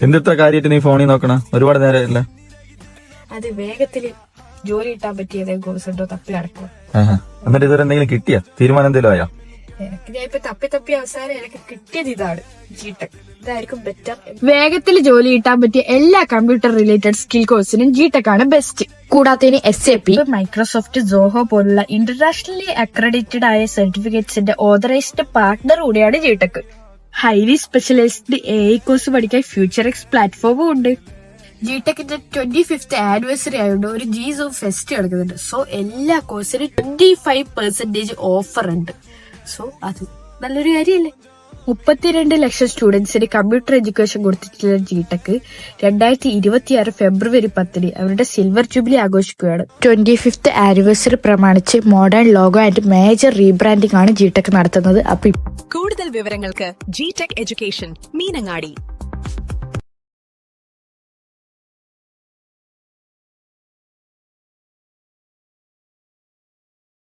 എന്തിത്ര കാര്യമായിട്ട് നീ ഫോണിൽ നോക്കണം? ഒരുപാട് നേരമില്ല. അത് വേഗത്തില് ജോലി കിട്ടാൻ പറ്റിയ കോഴ്സ് ഉണ്ടോ തപ്പി നടക്കും. എന്നിട്ട് ഇതുവരെ എന്തെങ്കിലും കിട്ടിയ തീരുമാനം എന്തെങ്കിലും ആയോ? എനിക്ക് ഞാൻ ഇപ്പൊ തപ്പി അവസാനം എനിക്ക് കിട്ടിയത് ഇതാണ് ജിടെക്. ഇതായിരിക്കും ബെറ്റർ. വേഗത്തിൽ ജോലി കിട്ടാൻ പറ്റിയ എല്ലാ കമ്പ്യൂട്ടർ റിലേറ്റഡ് സ്കിൽ കോഴ്സിനും ജിടെക് ആണ് ബെസ്റ്റ്. കൂടാതെ SAP, മൈക്രോസോഫ്റ്റ്, സോഹോ പോലുള്ള ഇന്റർനാഷണലി അക്രഡിറ്റഡ് ആയ സർട്ടിഫിക്കറ്റ്സിന്റെ ഓതറൈസ്ഡ് പാർട്ണർ കൂടിയാണ് G-Tec. Highly specialised AI course പഠിക്കാൻ ഫ്യൂച്ചർഎക്സ് പ്ലാറ്റ്ഫോമും ഉണ്ട്. ജിടെക്കിന്റെ 25th ആനിവേഴ്സറി ആയതുകൊണ്ട് ഒരു G-Zoom ഫെസ്റ്റ് നടക്കുന്നുണ്ട്. സോ എല്ലാ കോഴ്സിനും 25% ഓഫർ ഉണ്ട്. സോ അത് നല്ലൊരു കാര്യമല്ലേ. 32 ലക്ഷം സ്റ്റുഡൻസിന് കമ്പ്യൂട്ടർ എഡ്യൂക്കേഷൻ കൊടുത്തിട്ടുള്ള ജിടെക് 2026 ഫെബ്രുവരി 10 അവരുടെ സിൽവർ ജൂബിലി ആഘോഷിക്കുകയാണ്. 25th ആനിവേഴ്സറി പ്രമാണിച്ച് modern logo and major rebranding ആണ് ജിടെക് നടത്തുന്നത്. അപ്പൊ കൂടുതൽ വിവരങ്ങൾക്ക് ജിടെക് എഡ്യൂക്കേഷൻ മീനങ്ങാടി.